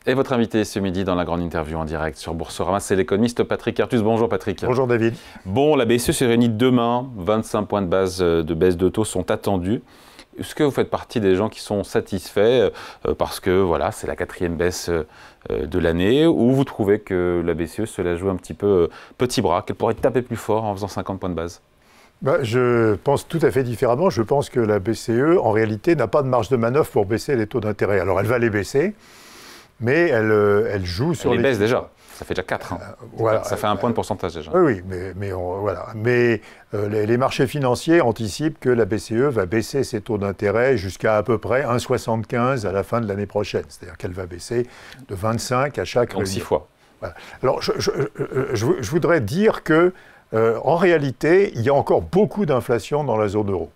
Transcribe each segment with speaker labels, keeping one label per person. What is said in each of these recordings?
Speaker 1: Et votre invité ce midi dans la grande interview en direct sur Boursorama, c'est l'économiste Patrick Artus. Bonjour Patrick.
Speaker 2: Bonjour David.
Speaker 1: Bon, la BCE se réunit demain, 25 points de base de baisse de taux sont attendus. Est-ce que vous faites partie des gens qui sont satisfaits parce que voilà, c'est la 4e baisse de l'année, ou vous trouvez que la BCE se la joue un petit peu petit bras, qu'elle pourrait taper plus fort en faisant 50 points de base?
Speaker 2: Je pense tout à fait différemment. Je pense que la BCE, en réalité, n'a pas de marge de manœuvre pour baisser les taux d'intérêt. Alors elle va les baisser, mais elle joue sur
Speaker 1: les baisse déjà. Ça fait déjà 4. Hein.
Speaker 2: Voilà.
Speaker 1: Ça fait un point de pourcentage déjà.
Speaker 2: Oui, voilà. Mais les marchés financiers anticipent que la BCE va baisser ses taux d'intérêt jusqu'à peu près 1,75 à la fin de l'année prochaine. C'est-à-dire qu'elle va baisser de 25 à chaque
Speaker 1: Donc 6 fois.
Speaker 2: Voilà. Alors je voudrais dire que en réalité, il y a encore beaucoup d'inflation dans la zone euro.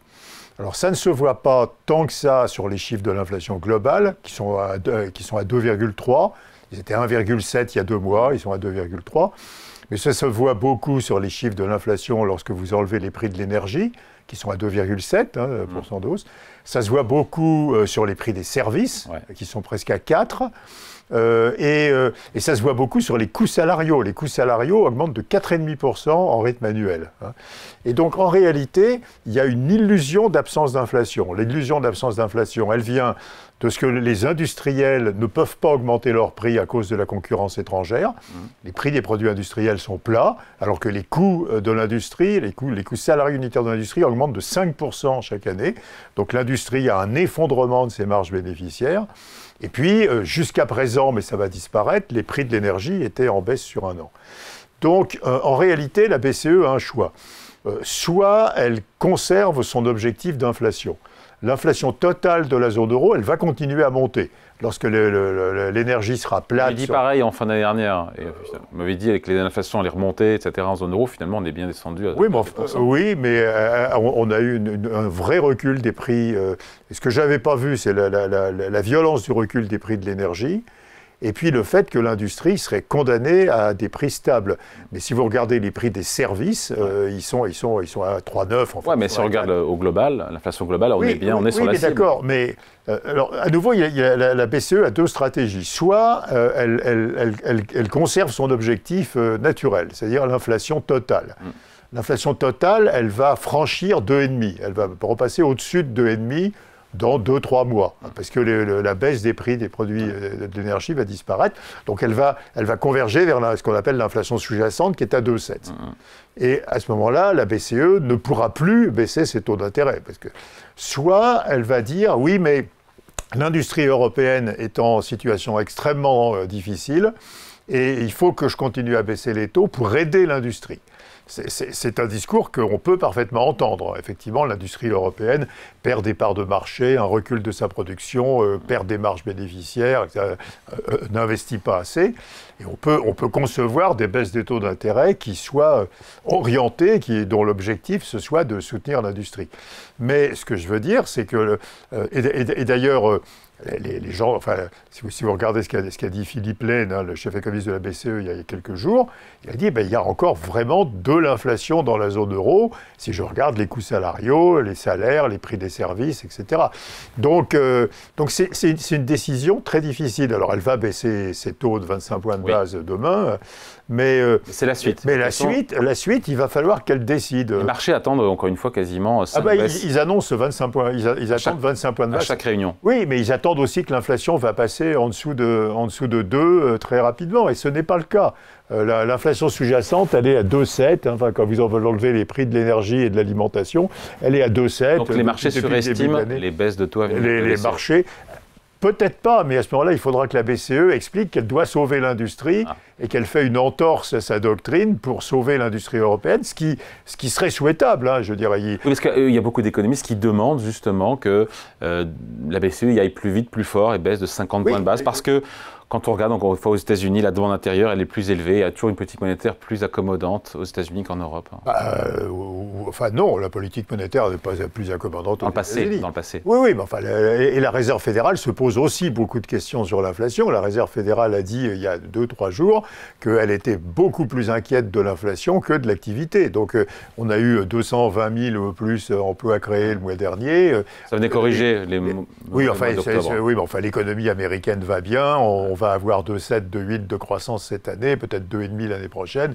Speaker 2: Alors ça ne se voit pas tant que ça sur les chiffres de l'inflation globale, qui sont à 2,3. Ils étaient à 1,7 il y a 2 mois, ils sont à 2,3. Mais ça se voit beaucoup sur les chiffres de l'inflation lorsque vous enlevez les prix de l'énergie, qui sont à 2,7% de hausse. Ça se voit beaucoup sur les prix des services, qui sont presque à 4. Et ça se voit beaucoup sur les coûts salariaux. Les coûts salariaux augmentent de 4,5% en rythme annuel. Et donc, en réalité, il y a une illusion d'absence d'inflation. L'illusion d'absence d'inflation, elle vient de ce que les industriels ne peuvent pas augmenter leurs prix à cause de la concurrence étrangère. Les prix des produits industriels sont plats, alors que les coûts de l'industrie, les coûts salariés unitaires de l'industrie augmentent de 5% chaque année. Donc l'industrie a un effondrement de ses marges bénéficiaires. Et puis, jusqu'à présent, mais ça va disparaître, les prix de l'énergie étaient en baisse sur un an. Donc, en réalité, la BCE a un choix. Soit elle conserve son objectif d'inflation. L'inflation totale de la zone euro, elle va continuer à monter. Lorsque l'énergie sera plate...
Speaker 1: Il dit pareil en fin d'année dernière. On m'avait dit que l'inflation allait remonter, etc. en zone euro. Finalement, on est bien descendu à 2%.
Speaker 2: Oui, mais on a eu un vrai recul des prix. Et ce que je n'avais pas vu, c'est la violence du recul des prix de l'énergie. Et puis le fait que l'industrie serait condamnée à des prix stables. Mais si vous regardez les prix des services, ils sont à 3,9.
Speaker 1: Oui, mais si on regarde au global, l'inflation globale, on est sur la cible.
Speaker 2: Oui, d'accord. Mais alors, à nouveau, la BCE a 2 stratégies. Soit elle conserve son objectif naturel, c'est-à-dire l'inflation totale. L'inflation totale, elle va franchir 2,5. Elle va repasser au-dessus de 2,5 dans 2-3 mois, parce que la baisse des prix des produits de l'énergie va disparaître. Donc elle va converger vers ce qu'on appelle l'inflation sous-jacente, qui est à 2,7. Et à ce moment-là, la BCE ne pourra plus baisser ses taux d'intérêt, parce que soit elle va dire, oui, mais l'industrie européenne est en situation extrêmement difficile, et il faut que je continue à baisser les taux pour aider l'industrie. C'est un discours qu'on peut parfaitement entendre. Effectivement, l'industrie européenne perd des parts de marché, un recul de sa production, perd des marges bénéficiaires, n'investit pas assez. Et on peut concevoir des baisses des taux d'intérêt qui soient orientées, dont l'objectif ce soit de soutenir l'industrie. Mais ce que je veux dire, c'est que, et d'ailleurs, les gens, enfin, si vous regardez ce qu'a dit Philippe Lane, le chef économiste de la BCE, il y a quelques jours, il a dit il y a encore vraiment de l'inflation dans la zone euro, si je regarde les coûts salariaux, les salaires, les prix des services, etc. Donc c'est une décision très difficile. Alors elle va baisser ses taux de 25 points de base demain, mais
Speaker 1: c'est la suite.
Speaker 2: Mais la suite, il va falloir qu'elle décide.
Speaker 1: Les marchés attendent encore une fois quasiment 5 baisses.
Speaker 2: Ils annoncent 25 points, ils attendent 25 points de base.
Speaker 1: À chaque réunion.
Speaker 2: Oui, mais ils attendent aussi que l'inflation va passer en dessous de 2 très rapidement, et ce n'est pas le cas. L'inflation sous-jacente, elle est à 2,7. Enfin, quand vous enlevez les prix de l'énergie et de l'alimentation, elle est à 2,7.
Speaker 1: Donc les marchés surestiment les baisses de taux à venir.
Speaker 2: Les marchés, peut-être pas, mais à ce moment-là, il faudra que la BCE explique qu'elle doit sauver l'industrie et qu'elle fait une entorse à sa doctrine pour sauver l'industrie européenne, ce qui serait souhaitable, je dirais.
Speaker 1: Oui, parce qu'il y a beaucoup d'économistes qui demandent justement que la BCE y aille plus vite, plus fort et baisse de 50 points de base, parce que quand on regarde encore une fois aux États-Unis, la demande intérieure, elle est plus élevée. Il y a toujours une politique monétaire plus accommodante aux États-Unis qu'en Europe.
Speaker 2: Enfin non, la politique monétaire n'est pas plus accommodante aux États-Unis.
Speaker 1: Dans le passé.
Speaker 2: Oui, mais enfin, et la Réserve fédérale se pose aussi beaucoup de questions sur l'inflation. La Réserve fédérale a dit il y a 2-3 jours qu'elle était beaucoup plus inquiète de l'inflation que de l'activité. Donc on a eu 220 000 ou plus emplois créés le mois dernier.
Speaker 1: Ça venait corriger les
Speaker 2: mais enfin l'économie américaine va bien. On va avoir 2,7, 2,8 de croissance cette année, peut-être 2,5 l'année prochaine.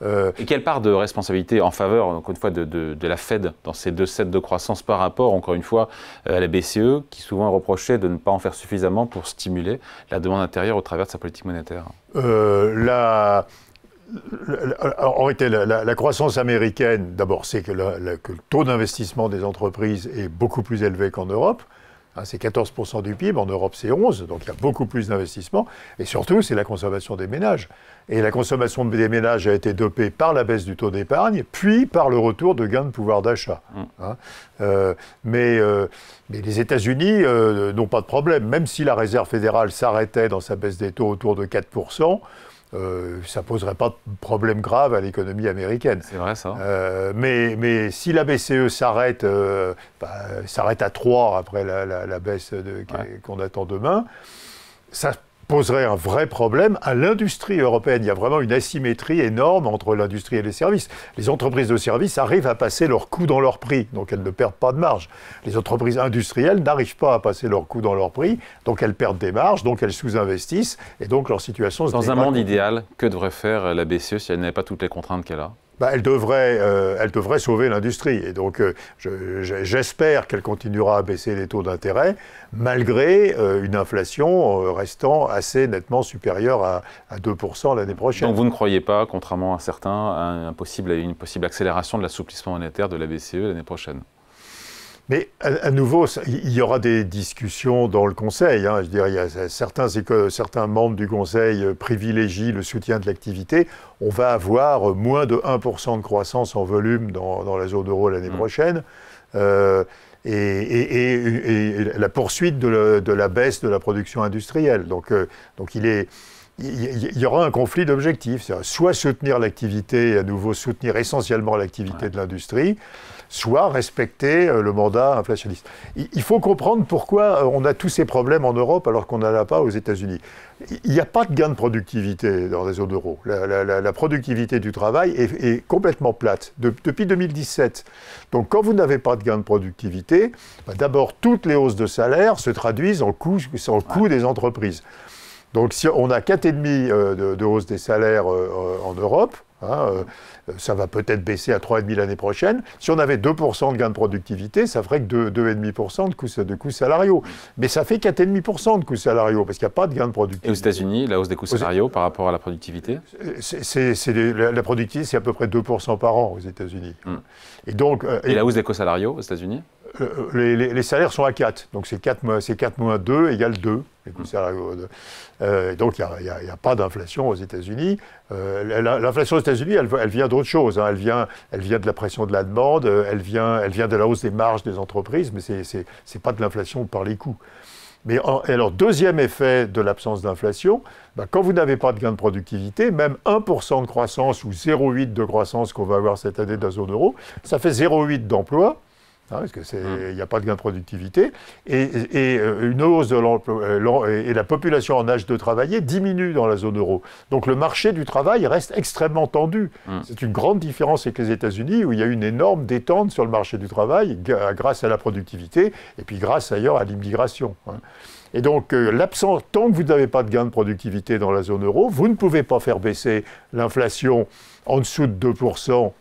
Speaker 1: Et quelle part de responsabilité en faveur, encore une fois, de la Fed dans ces 2,7 de croissance par rapport, encore une fois, à la BCE, qui souvent est reprochée de ne pas en faire suffisamment pour stimuler la demande intérieure au travers de sa politique monétaire?
Speaker 2: En réalité, la croissance américaine, d'abord, c'est que le taux d'investissement des entreprises est beaucoup plus élevé qu'en Europe. C'est 14% du PIB, en Europe c'est 11%, donc il y a beaucoup plus d'investissement. Et surtout, c'est la consommation des ménages. Et la consommation des ménages a été dopée par la baisse du taux d'épargne, puis par le retour de gains de pouvoir d'achat. Mais les États-Unis n'ont pas de problème. Même si la Réserve fédérale s'arrêtait dans sa baisse des taux autour de 4%, ça ne poserait pas de problème grave à l'économie américaine.
Speaker 1: C'est vrai, ça.
Speaker 2: Mais si la BCE s'arrête à 3 après la baisse qu'on attend demain, ça poserait un vrai problème à l'industrie européenne. Il y a vraiment une asymétrie énorme entre l'industrie et les services. Les entreprises de services arrivent à passer leur coût dans leur prix, donc elles ne perdent pas de marge. Les entreprises industrielles n'arrivent pas à passer leur coût dans leur prix, donc elles perdent des marges, donc elles sous-investissent, et donc leur situation se dégrade.
Speaker 1: Dans un monde idéal, que devrait faire la BCE si elle n'avait pas toutes les contraintes qu'elle a?
Speaker 2: Elle devrait sauver l'industrie. Et donc, j'espère qu'elle continuera à baisser les taux d'intérêt, malgré une inflation restant assez nettement supérieure à 2% l'année prochaine.
Speaker 1: Donc vous ne croyez pas, contrairement à certains, à une possible accélération de l'assouplissement monétaire de la BCE l'année prochaine?
Speaker 2: Mais à nouveau, il y aura des discussions dans le Conseil. Je veux dire, il y a certains membres du Conseil privilégient le soutien de l'activité. On va avoir moins de 1% de croissance en volume dans la zone euro l'année prochaine. Et la poursuite de la baisse de la production industrielle. Donc il y aura un conflit d'objectifs. Soit soutenir l'activité, à nouveau soutenir essentiellement l'activité de l'industrie, soit respecter le mandat inflationniste. Il faut comprendre pourquoi on a tous ces problèmes en Europe alors qu'on n'en a pas aux États-Unis. Il n'y a pas de gain de productivité dans la zone euro. La productivité du travail est complètement plate depuis 2017. Donc quand vous n'avez pas de gain de productivité, d'abord toutes les hausses de salaire se traduisent en coût des entreprises. Donc si on a 4,5 de hausse des salaires en Europe, ça va peut-être baisser à 3,5 l'année prochaine. Si on avait 2% de gain de productivité, ça ferait que 2,5% de coûts salariaux. Mais ça fait 4,5% de coûts salariaux, parce qu'il n'y a pas de gain de productivité.
Speaker 1: Et aux États-Unis, la hausse des coûts salariaux par rapport à la productivité?
Speaker 2: La productivité, c'est à peu près 2% par an aux États-Unis. Et
Speaker 1: la hausse des coûts salariaux aux États-Unis?
Speaker 2: Les salaires sont à 4, donc c'est 4 moins 2 égale 2. Donc il n'y a pas d'inflation aux États-Unis. L'inflation aux États-Unis, elle vient d'autre chose. Elle vient de la pression de la demande, elle vient de la hausse des marges des entreprises, mais ce n'est pas de l'inflation par les coûts. Mais alors, deuxième effet de l'absence d'inflation, quand vous n'avez pas de gain de productivité, même 1% de croissance ou 0,8 de croissance qu'on va avoir cette année dans la zone euro, ça fait 0,8 d'emplois. Parce qu'il n'y a pas de gain de productivité, et une hausse de l'emploi, et la population en âge de travailler diminue dans la zone euro. Donc le marché du travail reste extrêmement tendu. C'est une grande différence avec les États-Unis, où il y a une énorme détente sur le marché du travail, grâce à la productivité, et puis grâce ailleurs à l'immigration. Et donc, tant que vous n'avez pas de gain de productivité dans la zone euro, vous ne pouvez pas faire baisser l'inflation en dessous de 2%,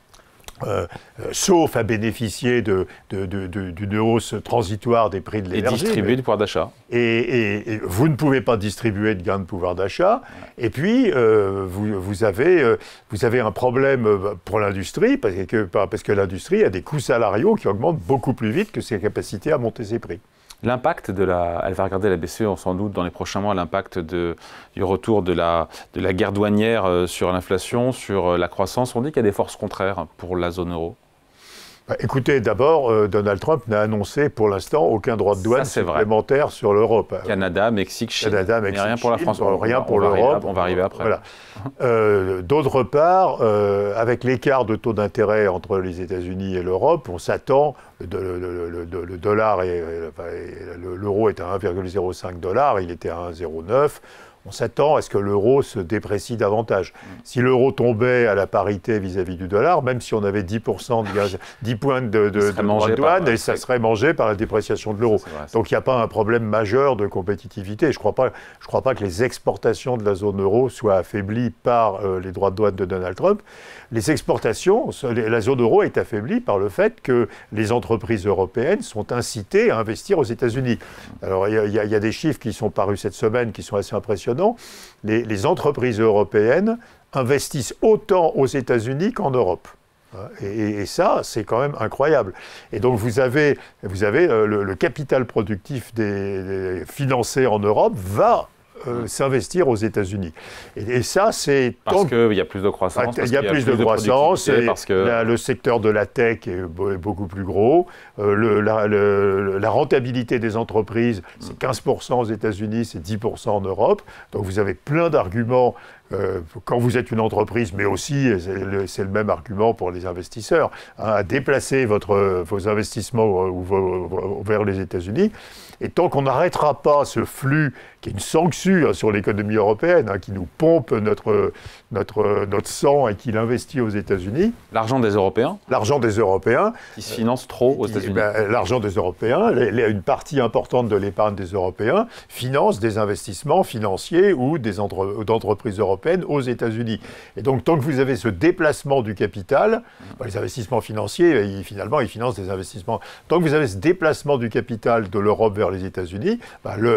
Speaker 2: sauf à bénéficier d'une hausse transitoire des prix de l'énergie.
Speaker 1: Et distribuer du pouvoir d'achat.
Speaker 2: Et vous ne pouvez pas distribuer de gains de pouvoir d'achat. Et puis, vous avez un problème pour l'industrie, parce que l'industrie a des coûts salariaux qui augmentent beaucoup plus vite que ses capacités à monter ses prix.
Speaker 1: L'impact elle va regarder la BCE sans doute dans les prochains mois, l'impact du retour de la guerre douanière sur l'inflation, sur la croissance. On dit qu'il y a des forces contraires pour la zone euro.
Speaker 2: Écoutez, d'abord, Donald Trump n'a annoncé pour l'instant aucun droit de douane supplémentaire sur l'Europe.
Speaker 1: Canada, Mexique, Chine.
Speaker 2: Canada, Mexique,
Speaker 1: mais rien pour la France.
Speaker 2: Rien pour l'Europe.
Speaker 1: On va arriver après.
Speaker 2: Voilà. D'autre part, avec l'écart de taux d'intérêt entre les États-Unis et l'Europe, on s'attend, le dollar et l'euro est à 1,05 $, il était à 1,09. on s'attend à ce que l'euro se déprécie davantage. Si l'euro tombait à la parité vis-à-vis du dollar, même si on avait 10 points de droits de douane, et ça serait mangé par la dépréciation de l'euro. Donc il n'y a pas un problème majeur de compétitivité. Je ne crois pas que les exportations de la zone euro soient affaiblies par les droits de douane de Donald Trump. Les exportations, la zone euro est affaiblie par le fait que les entreprises européennes sont incitées à investir aux États-Unis. Alors, il y a des chiffres qui sont parus cette semaine qui sont assez impressionnants. Les entreprises européennes investissent autant aux États-Unis qu'en Europe. Et ça, c'est quand même incroyable. Et donc, vous avez le capital productif financé en Europe va s'investir aux États-Unis. Et ça, c'est...
Speaker 1: Parce qu'il y a plus de croissance.
Speaker 2: Il y a plus de croissance, et le secteur de la tech est beaucoup plus gros. La rentabilité des entreprises, c'est 15% aux États-Unis, c'est 10% en Europe. Donc vous avez plein d'arguments quand vous êtes une entreprise, mais aussi, c'est le même argument pour les investisseurs, à déplacer vos investissements vers les États-Unis. Et tant qu'on n'arrêtera pas ce flux, qui est une sangsue sur l'économie européenne, qui nous pompe notre sang et qui l'investit aux États-Unis.
Speaker 1: L'argent des Européens.
Speaker 2: L'argent des Européens.
Speaker 1: Qui se finance trop aux États-Unis.
Speaker 2: L'argent des Européens, une partie importante de l'épargne des Européens finance des investissements financiers ou d'entreprises européennes aux États-Unis. Et donc, tant que vous avez ce déplacement du capital, les investissements financiers, finalement, ils financent des investissements. Tant que vous avez ce déplacement du capital de l'Europe vers les États-Unis,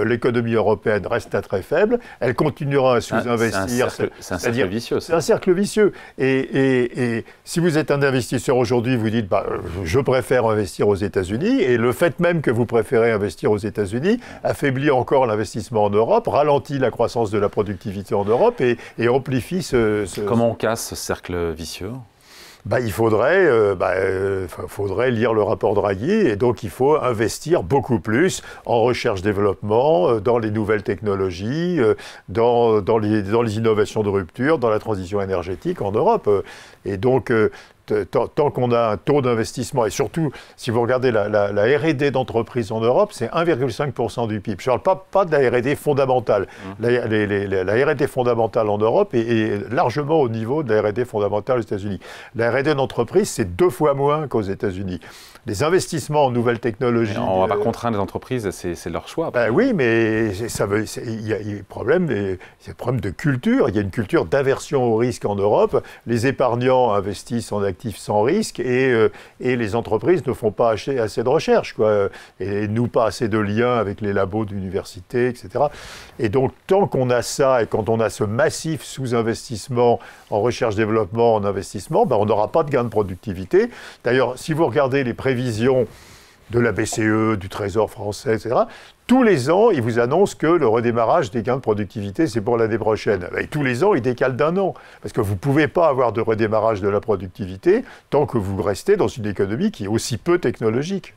Speaker 2: l'économie européenne reste très faible, elle continuera à sous-investir.
Speaker 1: C'est un cercle vicieux.
Speaker 2: C'est un cercle vicieux. Et si vous êtes un investisseur aujourd'hui, vous dites je préfère investir aux États-Unis, et le fait même que vous préférez investir aux États-Unis affaiblit encore l'investissement en Europe, ralentit la croissance de la productivité en Europe et amplifie
Speaker 1: Comment on casse ce cercle vicieux ?
Speaker 2: Il faudrait lire le rapport Draghi, et donc il faut investir beaucoup plus en recherche-développement, dans les nouvelles technologies, dans les innovations de rupture, dans la transition énergétique en Europe. Et donc, tant qu'on a un taux d'investissement, et surtout, si vous regardez la R&D d'entreprise en Europe, c'est 1,5% du PIB. Je ne parle pas de la R&D fondamentale. La R&D fondamentale en Europe est largement au niveau de la R&D fondamentale aux États-Unis. La R&D d'entreprise, c'est 2 fois moins qu'aux États-Unis. Les investissements en nouvelles technologies...
Speaker 1: On ne va pas contraindre les entreprises, c'est leur choix.
Speaker 2: Oui, mais il y a un problème de culture. Il y a une culture d'aversion au risque en Europe. Les épargnants investissent en actifs sans risque, et les entreprises ne font pas assez de recherche, et nouent pas assez de liens avec les labos d'université, etc. Et donc, tant qu'on a ça, et quand on a ce massif sous-investissement en recherche-développement, en investissement, on n'aura pas de gain de productivité. D'ailleurs, si vous regardez les prévisions de la BCE, du Trésor français, etc., tous les ans, ils vous annoncent que le redémarrage des gains de productivité, c'est pour l'année prochaine. Et tous les ans, ils décalent d'1 an. Parce que vous ne pouvez pas avoir de redémarrage de la productivité tant que vous restez dans une économie qui est aussi peu technologique.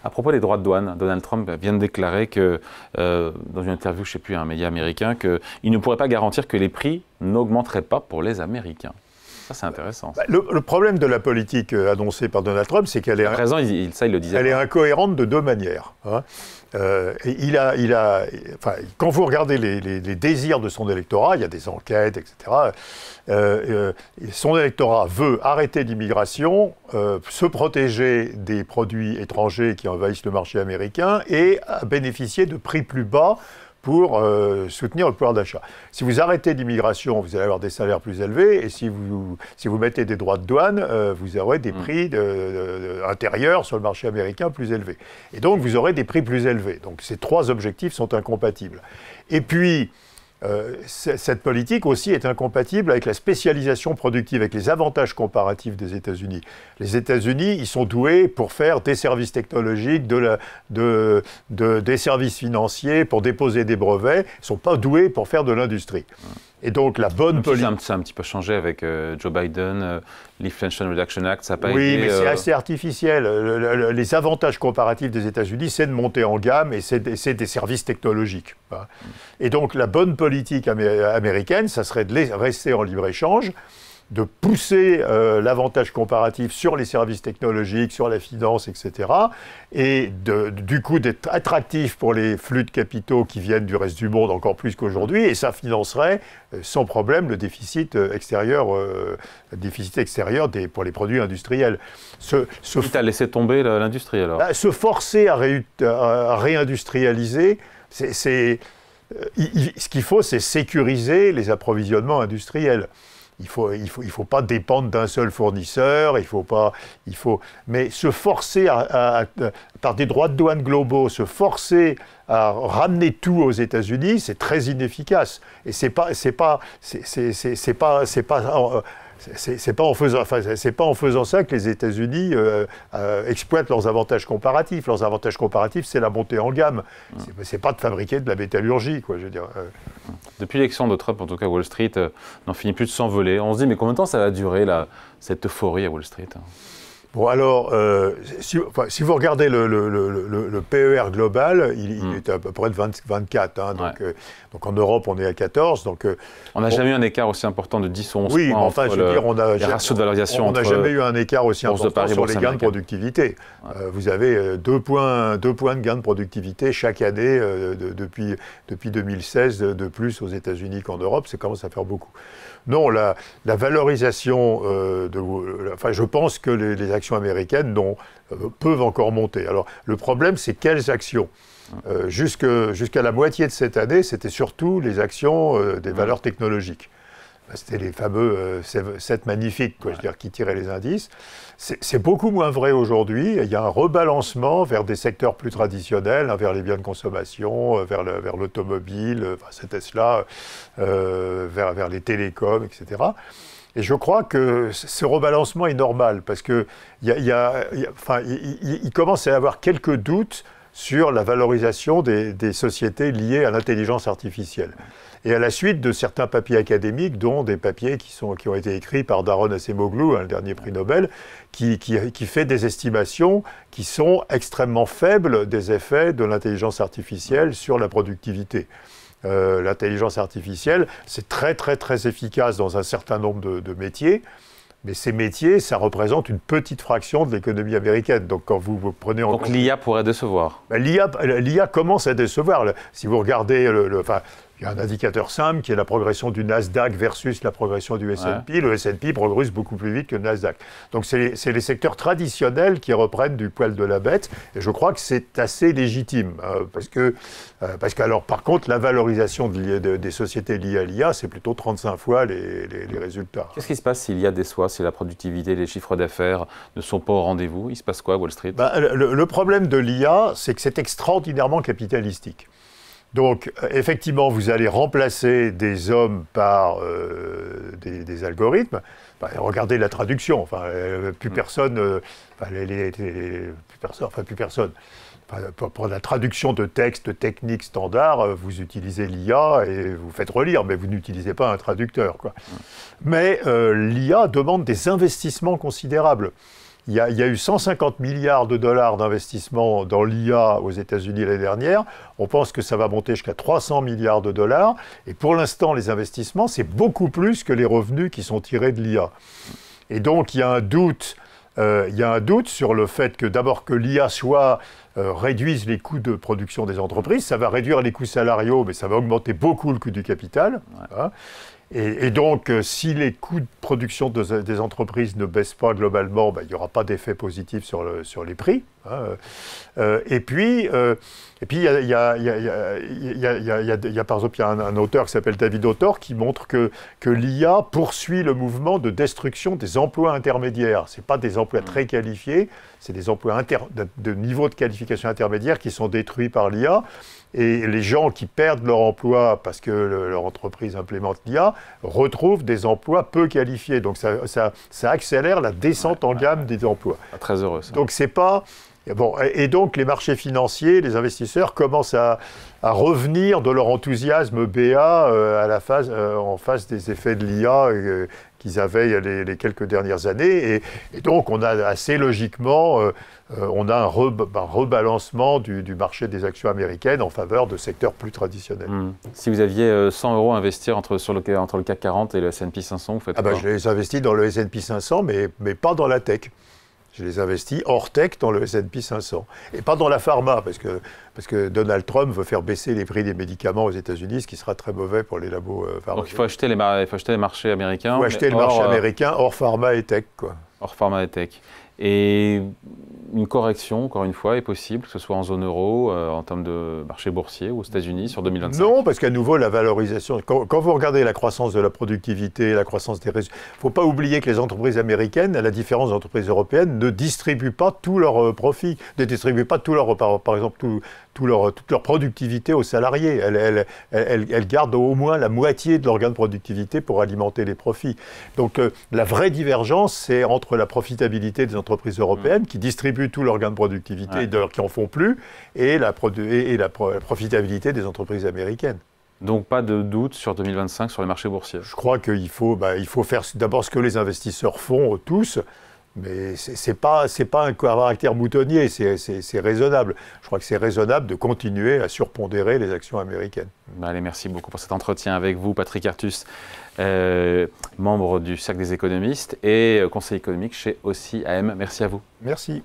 Speaker 1: À propos des droits de douane, Donald Trump vient de déclarer que, dans une interview, je ne sais plus, à un média américain, qu'il ne pourrait pas garantir que les prix n'augmenteraient pas pour les Américains. Ça, c'est intéressant.
Speaker 2: Le problème de la politique annoncée par Donald Trump, c'est qu'elle est...
Speaker 1: raison, il le disait.
Speaker 2: Elle est incohérente de 2 manières. Quand vous regardez les désirs de son électorat, il y a des enquêtes, etc. Son électorat veut arrêter l'immigration, se protéger des produits étrangers qui envahissent le marché américain et bénéficier de prix plus bas pour soutenir le pouvoir d'achat. Si vous arrêtez l'immigration, vous allez avoir des salaires plus élevés, et si vous mettez des droits de douane, vous aurez des prix intérieurs sur le marché américain plus élevés. Et donc, vous aurez des prix plus élevés. Donc, ces 3 objectifs sont incompatibles. Et puis, cette politique aussi est incompatible avec la spécialisation productive, avec les avantages comparatifs des États-Unis. Les États-Unis, ils sont doués pour faire des services technologiques, des services financiers, pour déposer des brevets. Ils ne sont pas doués pour faire de l'industrie. Et donc la bonne politique...
Speaker 1: Ça a un petit peu changé avec Joe Biden, l'Inflation Reduction Act, ça n'a pas été...
Speaker 2: Oui, mais c'est assez artificiel. Les avantages comparatifs des États-Unis, c'est de monter en gamme, et c'est des services technologiques. Et donc la bonne politique américaine, ça serait de rester en libre-échange, de pousser l'avantage comparatif sur les services technologiques, sur la finance, etc. Et du coup d'être attractif pour les flux de capitaux qui viennent du reste du monde encore plus qu'aujourd'hui, et ça financerait sans problème le déficit extérieur pour les produits industriels.
Speaker 1: Quitte à laisser tomber l'industrie alors.
Speaker 2: Se forcer à réindustrialiser, ce qu'il faut, c'est sécuriser les approvisionnements industriels. Il faut pas dépendre d'un seul fournisseur, mais se forcer par des droits de douane globaux, se forcer à ramener tout aux États-Unis, c'est très inefficace. Et c'est pas en faisant ça que les États-Unis exploitent leurs avantages comparatifs. Leurs avantages comparatifs, c'est la montée en gamme. C'est pas de fabriquer de la métallurgie, quoi, je veux dire.
Speaker 1: Depuis l'élection de Trump, en tout cas, Wall Street n'en finit plus de s'envoler. On se dit, mais combien de temps ça va durer, cette euphorie à Wall Street?
Speaker 2: Bon, alors, si vous regardez le PER global, il est à peu près de 24. Hein, donc en Europe, on est à 14. Donc,
Speaker 1: on n'a jamais eu un écar aussi important de 10 ou 11
Speaker 2: points
Speaker 1: entre les ratios de valorisation.
Speaker 2: On n'a jamais eu un écart aussi important sur les gains de productivité. Vous avez 2 points de gains de productivité chaque année depuis 2016 de plus aux États-Unis qu'en Europe. Ça commence à faire beaucoup. Non, la valorisation je pense que les actions américaines peuvent encore monter. Alors, le problème, c'est quelles actions? Jusqu'à la moitié de cette année, c'était surtout les actions des valeurs technologiques. C'était les fameux 7 magnifiques, je veux dire, qui tiraient les indices. C'est beaucoup moins vrai aujourd'hui. Il y a un rebalancement vers des secteurs plus traditionnels, vers les biens de consommation, vers l'automobile, c'est Tesla, vers les télécoms, etc. Et je crois que ce rebalancement est normal, parce qu'il commence à y avoir quelques doutes sur la valorisation des sociétés liées à l'intelligence artificielle. Et à la suite de certains papiers académiques, dont des papiers qui ont été écrits par Daron Acemoglu, le dernier prix Nobel, qui fait des estimations qui sont extrêmement faibles des effets de l'intelligence artificielle sur la productivité. L'intelligence artificielle, c'est très très très efficace dans un certain nombre de métiers, mais ces métiers, ça représente une petite fraction de l'économie américaine. Donc quand vous prenez en compte...
Speaker 1: Donc l'IA pourrait décevoir.
Speaker 2: L'IA commence à décevoir. Si vous regardez il y a un indicateur simple qui est la progression du Nasdaq versus la progression du S&P. Ouais. Le S&P progresse beaucoup plus vite que le Nasdaq. Donc c'est les secteurs traditionnels qui reprennent du poil de la bête. Et je crois que c'est assez légitime. Parce que alors, par contre, la valorisation des sociétés liées à l'IA, c'est plutôt 35 fois les résultats.
Speaker 1: Qu'est-ce qui se passe s'il y a des soies, si la productivité, les chiffres d'affaires ne sont pas au rendez-vous? Il se passe quoi à Wall Street?
Speaker 2: Le problème de l'IA, c'est que c'est extraordinairement capitalistique. Donc, effectivement, vous allez remplacer des hommes par des algorithmes. Regardez la traduction. Plus personne. Pour la traduction de textes techniques standards, vous utilisez l'IA et vous faites relire, mais vous n'utilisez pas un traducteur, quoi. Mais l'IA demande des investissements considérables. Il y a eu 150 milliards de dollars d'investissement dans l'IA aux États-Unis l'année dernière. On pense que ça va monter jusqu'à 300 milliards de dollars. Et pour l'instant, les investissements, c'est beaucoup plus que les revenus qui sont tirés de l'IA. Et donc, il y a un doute sur le fait que d'abord que l'IA réduise les coûts de production des entreprises. Ça va réduire les coûts salariaux, mais ça va augmenter beaucoup le coût du capital. Ouais. Hein. Et donc, si les coûts de production des entreprises ne baissent pas globalement, il n'y aura pas d'effet positif sur les prix. Hein. Et puis, il y a par exemple un auteur qui s'appelle David Autor qui montre que l'IA poursuit le mouvement de destruction des emplois intermédiaires. Ce n'est pas des emplois très qualifiés, c'est des emplois de niveau de qualification intermédiaire qui sont détruits par l'IA. Et les gens qui perdent leur emploi parce que leur entreprise implémente l'IA retrouvent des emplois peu qualifiés. Donc ça accélère la descente en gamme des emplois.
Speaker 1: Très heureux, ça.
Speaker 2: Donc c'est pas... Bon, et donc les marchés financiers, les investisseurs commencent à revenir de leur enthousiasme BA en face des effets de l'IA qu'ils avaient les quelques dernières années. Et donc, on a assez logiquement, on a un rebalancement du marché des actions américaines en faveur de secteurs plus traditionnels.
Speaker 1: Si vous aviez 100 € à investir entre le CAC 40 et le S&P 500, vous faites quoi?
Speaker 2: Je les investis dans le S&P 500, mais pas dans la tech. Je les investis hors tech dans le S&P 500. Et pas dans la pharma, parce que Donald Trump veut faire baisser les prix des médicaments aux États-Unis, ce qui sera très mauvais pour les labos pharma.
Speaker 1: Donc il faut acheter les marchés américains.
Speaker 2: Il faut acheter le marché américain hors pharma et tech, quoi.
Speaker 1: Hors pharma et tech. Et une correction, encore une fois, est possible, que ce soit en zone euro, en termes de marché boursier ou aux États-Unis sur 2025?
Speaker 2: Non, parce qu'à nouveau, la valorisation, quand vous regardez la croissance de la productivité, la croissance des résultats, il ne faut pas oublier que les entreprises américaines, à la différence des entreprises européennes, ne distribuent pas tous leurs profits, ne distribuent pas par exemple, toute leur productivité aux salariés. Elles gardent au moins la moitié de leur gain de productivité pour alimenter les profits. Donc la vraie divergence, c'est entre la profitabilité des entreprises européennes qui distribuent tous leurs gains de productivité et qui n'en font plus, et la profitabilité des entreprises américaines.
Speaker 1: Donc pas de doute sur 2025 sur les marchés boursiers?
Speaker 2: Je crois qu'il faut faire d'abord ce que les investisseurs font tous, mais c'est pas un caractère moutonnier, c'est raisonnable. Je crois que c'est raisonnable de continuer à surpondérer les actions américaines.
Speaker 1: Allez, merci beaucoup pour cet entretien avec vous, Patrick Artus, membre du Cercle des économistes et conseiller économique chez OCIAM. Merci à vous.
Speaker 2: Merci.